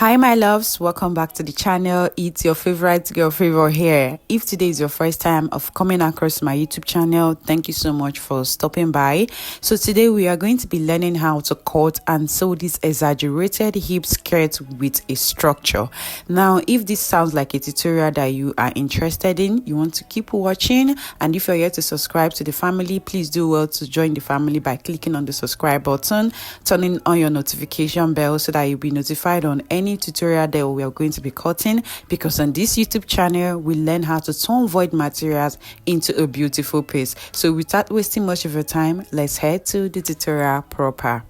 Hi my loves, welcome back to the channel. It's your favorite girl Favor here. If today is your first time of coming across my YouTube channel, thank you so much for stopping by. So today we are going to be learning how to cut and sew this exaggerated hip skirt with a structure. Now if this sounds like a tutorial that you are interested in, you want to keep watching, and if you're yet to subscribe to the family, please do well to join the family by clicking on the subscribe button, turning on your notification bell so that you'll be notified on any tutorial that we are going to be cutting, because on this YouTube channel we learn how to turn void materials into a beautiful piece. So without wasting much of your time, let's head to the tutorial proper.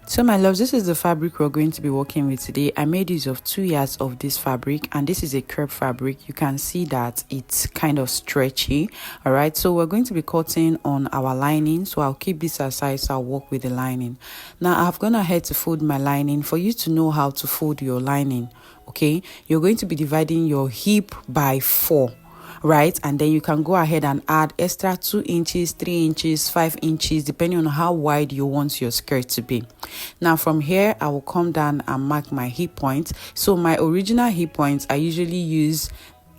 So my loves, this is the fabric we're going to be working with today. I made use of 2 yards of this fabric, and this is a crepe fabric. You can see that it's kind of stretchy. All right, so we're going to be cutting on our lining, so I'll keep this aside so I'll work with the lining. Now I've gone ahead to fold my lining. For you to know how to fold your lining, okay, you're going to be dividing your hip by 4, right? And then you can go ahead and add extra 2 inches, 3 inches, 5 inches, depending on how wide you want your skirt to be. Now from here I will come down and mark my hip point. So my original hip points, I usually use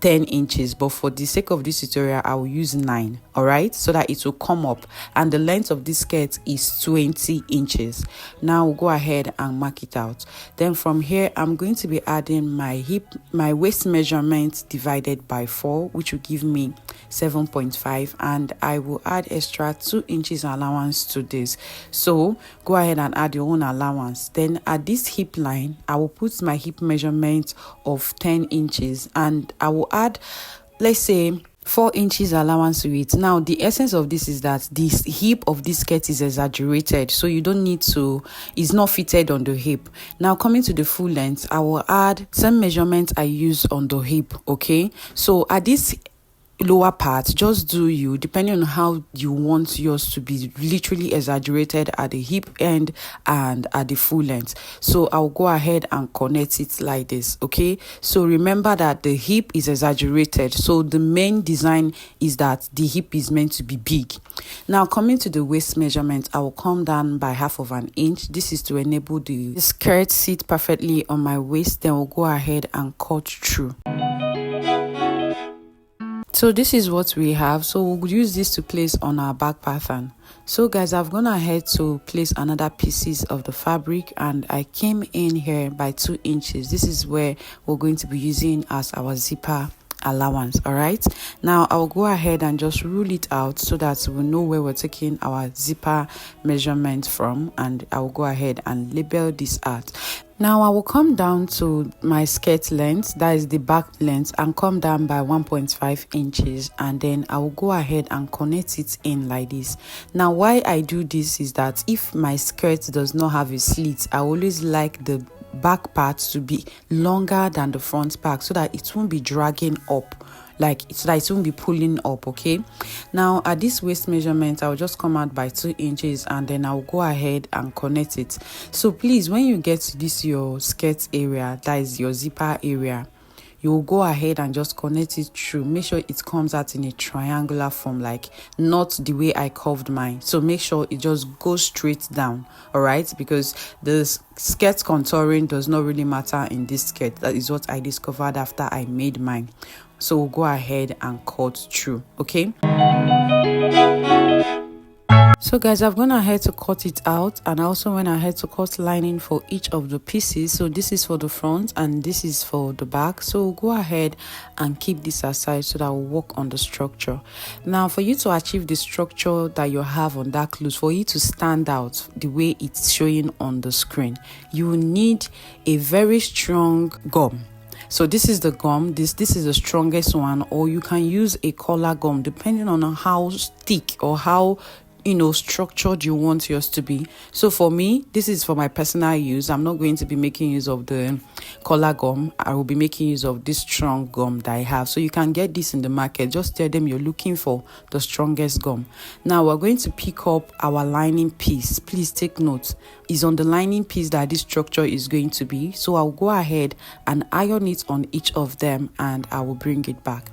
10 inches, but for the sake of this tutorial I will use 9, all right, so that it will come up, and the length of this skirt is 20 inches. Now we'll go ahead and mark it out. Then from here I'm going to be adding my waist measurement divided by 4, which will give me 7.5, and I will add extra 2 inches allowance to this. So go ahead and add your own allowance. Then at this hip line I will put my hip measurement of 10 inches, and I will add, let's say, 4 inches allowance to it. Now the essence of this is that this hip of this skirt is exaggerated, so you don't need to, it's not fitted on the hip. Now coming to the full length, I will add some measurement I use on the hip. Okay, so at this lower part, just do you, depending on how you want yours to be, literally exaggerated at the hip end and at the full length. So I'll go ahead and connect it like this. Okay, so remember that the hip is exaggerated, so the main design is that the hip is meant to be big. Now coming to the waist measurement, I will come down by 1/2 inch. This is to enable the skirt sit perfectly on my waist. Then we'll go ahead and cut through. So this is what we have, so we'll use this to place on our back pattern. So guys, I've gone ahead to place another pieces of the fabric, and I came in here by 2 inches. This is where we're going to be using as our zipper allowance. All right, now I'll go ahead and just rule it out so that we'll know where we're taking our zipper measurement from, and I'll go ahead and label this out. Now I will come down to my skirt length, that is the back length, and come down by 1.5 inches, and then I will go ahead and connect it in like this. Now why I do this is that if my skirt does not have a slit, I always like the back part to be longer than the front part so that it won't be dragging up, like so that it won't be pulling up. Okay, now at this waist measurement I'll just come out by 2 inches, and then I'll go ahead and connect it. So please, when you get to this your skirt area, that is your zipper area, you will go ahead and just connect it through. Make sure it comes out in a triangular form, like not the way I curved mine. So make sure it just goes straight down, all right, because the skirt contouring does not really matter in this skirt. That is what I discovered after I made mine. So we'll go ahead and cut through. Okay, so guys, I've gone ahead to cut it out, and I also went ahead to cut lining for each of the pieces. So this is for the front and this is for the back. So we'll go ahead and keep this aside so that we'll work on the structure. Now for you to achieve the structure that you have on that clothes, for you to stand out the way it's showing on the screen, you will need a very strong gum. So this is the gum, this is the strongest one, or you can use a collar gum depending on how thick or how structured you want yours to be. So for me, this is for my personal use. I'm not going to be making use of the collar gum. I will be making use of this strong gum that I have. So you can get this in the market. Just tell them you're looking for the strongest gum. Now we're going to pick up our lining piece. Please take note, it's on the lining piece that this structure is going to be. So I'll go ahead and iron it on each of them, and I will bring it back.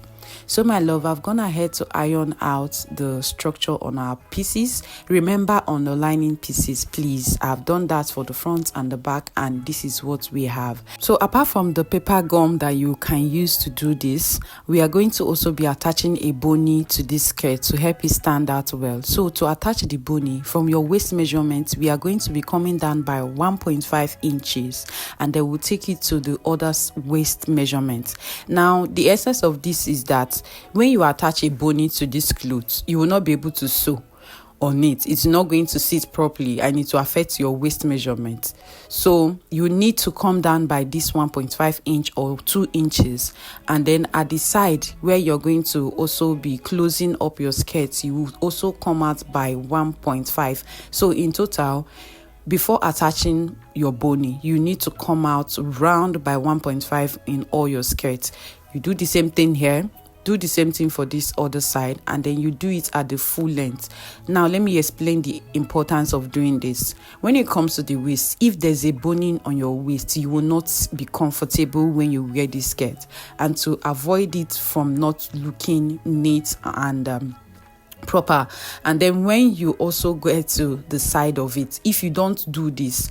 So my love, I've gone ahead to iron out the structure on our pieces. Remember, on the lining pieces, please, I've done that for the front and the back, and this is what we have. So apart from the paper gum that you can use to do this, we are going to also be attaching a boni to this skirt to help it stand out well. So to attach the boni, from your waist measurement, we are going to be coming down by 1.5 inches, and then we'll take it to the other waist measurement. Now the essence of this is that when you attach a boni to this cloth, you will not be able to sew on it. It's not going to sit properly and it will affect your waist measurement. So you need to come down by this 1.5 inch or 2 inches, and then at the side where you're going to also be closing up your skirt, you will also come out by 1.5. So in total, before attaching your boni, you need to come out round by 1.5 in all your skirts. You do the same thing here, do the same thing for this other side, and then you do it at the full length. Now let me explain the importance of doing this. When it comes to the waist, if there's a boning on your waist, you will not be comfortable when you wear this skirt, and to avoid it from not looking neat and proper, and then when you also get to the side of it, if you don't do this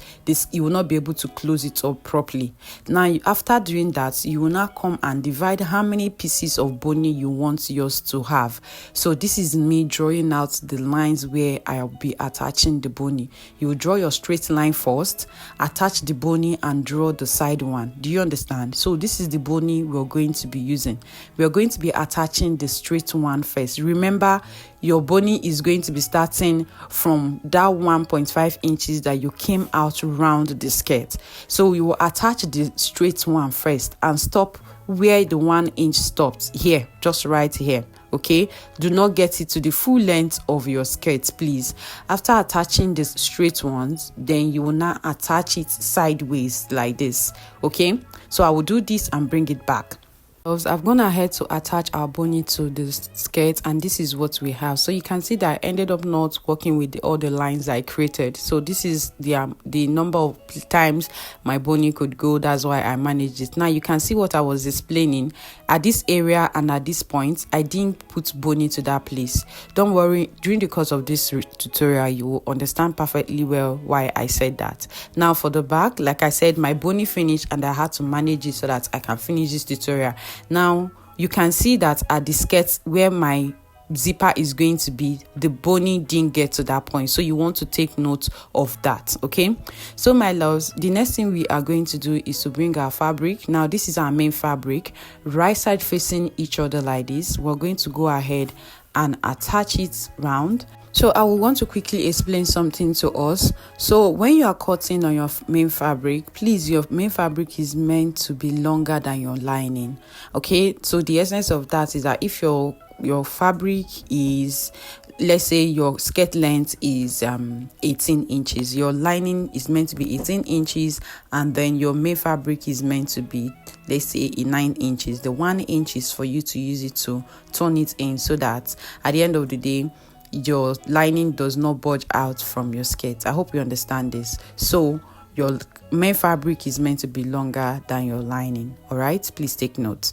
you will not be able to close it up properly. Now after doing that, you will now come and divide how many pieces of boni you want yours to have. So this is me drawing out the lines where I'll be attaching the boni. You will draw your straight line first, attach the boni, and draw the side one. Do you understand? So this is the boni we're going to be using. We're going to be attaching the straight one first. Remember, your boni is going to be starting from that 1.5 inches that you came out round the skirt. So you will attach the straight one first and stop where the 1 inch stops, here, just right here. Okay, do not get it to the full length of your skirt, please. After attaching the straight ones, then you will now attach it sideways like this. Okay, so I will do this and bring it back. I've gone ahead to attach our boni to the skirt, and this is what we have. So you can see that I ended up not working with all the lines I created. So this is the number of times my boni could go. That's why I managed it. Now you can see what I was explaining at this area, and at this point I didn't put boni to that place. Don't worry, during the course of this tutorial you will understand perfectly well why I said that. Now for the back, like I said, my boni finished and I had to manage it so that I can finish this tutorial. Now you can see that at the skirt where my zipper is going to be, the boni didn't get to that point, so you want to take note of that. Okay, so my loves, the next thing we are going to do is to bring our fabric. Now this is our main fabric, right side facing each other like this. We're going to go ahead and attach it round. So I will want to quickly explain something to us. So when you are cutting on your main fabric, please, your main fabric is meant to be longer than your lining. Okay, so the essence of that is that if your fabric is, let's say your skirt length is 18 inches, your lining is meant to be 18 inches, and then your main fabric is meant to be, let's say, 9 inches. The 1 inch is for you to use it to turn it in, so that at the end of the day your lining does not budge out from your skirt. I hope you understand this. So your main fabric is meant to be longer than your lining. All right, please take note.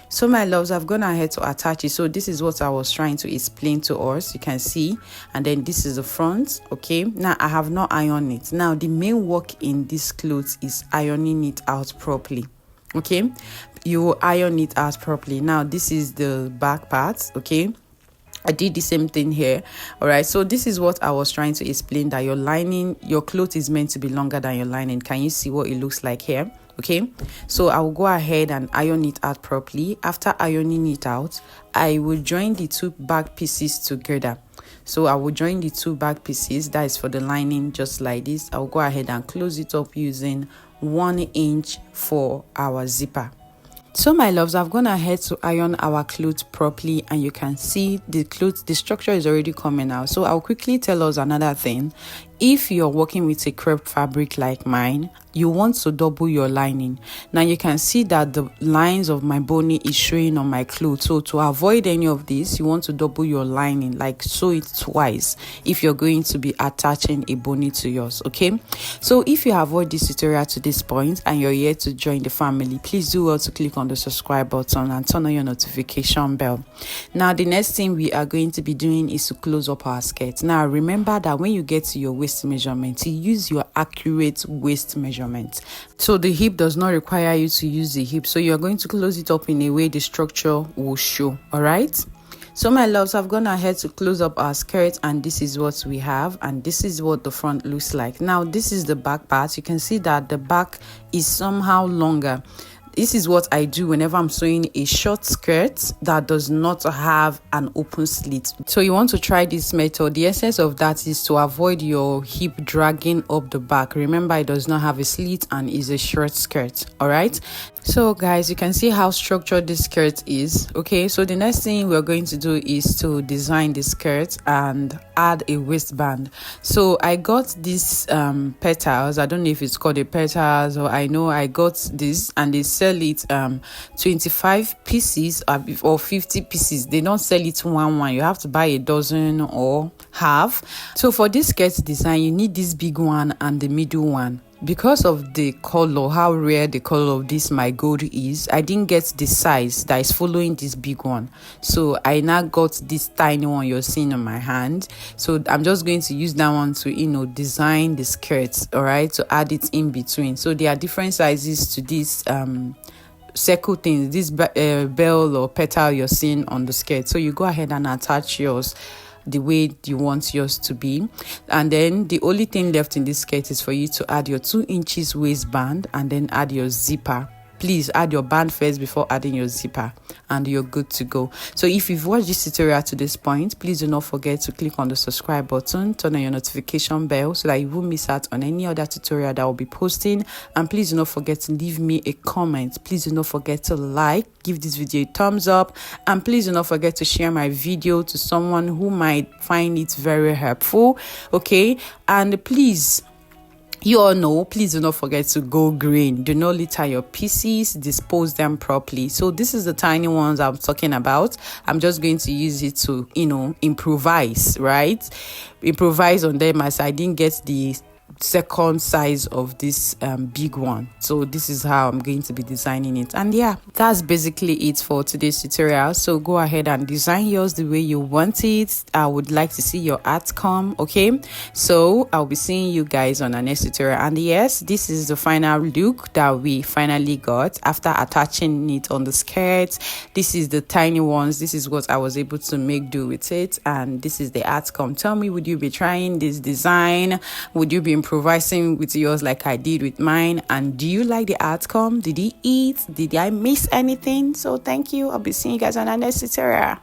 So my loves, I've gone ahead to attach it. So this is what I was trying to explain to us. You can see, and then this is the front. Okay, now I have not ironed it. Now the main work in this clothes is ironing it out properly. Okay, you will iron it out properly. Now this is the back part. Okay, I did the same thing here. All right, so this is what I was trying to explain, that your lining, your cloth is meant to be longer than your lining. Can you see what it looks like here? Okay, so I will go ahead and iron it out properly. After ironing it out, I will join the two back pieces together. So I will join the two back pieces, that is for the lining, just like this. I will go ahead and close it up using 1 inch for our zipper. So my loves, I've gone ahead to iron our clothes properly, and you can see the structure is already coming out. So I'll quickly tell us another thing. If you're working with a crepe fabric like mine, you want to double your lining. Now you can see that the lines of my bony is showing on my clothes. So to avoid any of this, you want to double your lining, like sew it twice if you're going to be attaching a bony to yours. Okay, so if you have watched this tutorial to this point and you're here to join the family, please do well to click on the subscribe button and turn on your notification bell. Now the next thing we are going to be doing is to close up our skirt. Now remember that when you get to your waist measurement, you use your accurate waist measurement. So the hip does not require you to use the hip, so you're going to close it up in a way the structure will show. All right, so my loves, I've gone ahead to close up our skirt, and this is what we have, and this is what the front looks like. Now this is the back part. You can see that the back is somehow longer. This is what I do whenever I'm sewing a short skirt that does not have an open slit. So you want to try this method. The essence of that is to avoid your hip dragging up the back. Remember, it does not have a slit and is a short skirt. All right. So guys, you can see how structured this skirt is. Okay, so the next thing we're going to do is to design the skirt and add a waistband. So I got these petals. I don't know if it's called a petals, or I know I got this, and they sell it 25 pieces or 50 pieces. They don't sell it one. You have to buy a dozen or half. So for this skirt design, you need this big one and the middle one. Because of the color, how rare the color of this my gold is, I didn't get the size that is following this big one. So I now got this tiny one you're seeing on my hand. So I'm just going to use that one to, design the skirts, all right, to add it in between. So there are different sizes to this circle things, this bell or petal you're seeing on the skirt. So you go ahead and attach yours the way you want yours to be, and then the only thing left in this skirt is for you to add your 2 inches waistband and then add your zipper. Please add your band first before adding your zipper, and you're good to go. So if you've watched this tutorial to this point, please do not forget to click on the subscribe button, turn on your notification bell so that you won't miss out on any other tutorial that I'll be posting. And please do not forget to leave me a comment. Please do not forget to give this video a thumbs up, and please do not forget to share my video to someone who might find it very helpful. Okay, and please, you all know, please do not forget to go green. Do not litter your pieces, dispose them properly. So this is the tiny ones I'm talking about. I'm just going to use it to, improvise, right? Improvise on them, as I didn't get the second size of this big one. So this is how I'm going to be designing it. And yeah, that's basically it for today's tutorial. So go ahead and design yours the way you want it. I would like to see your outcome. Okay, so I'll be seeing you guys on our next tutorial. And yes, this is the final look that we finally got after attaching it on the skirt. This is the tiny ones. This is what I was able to make do with it, and this is the outcome. Tell me, would you be trying this design? Would you be improvising with yours like I did with mine? And do you like the outcome? Did he eat? Did I miss anything? So thank you. I'll be seeing you guys on our next tutorial.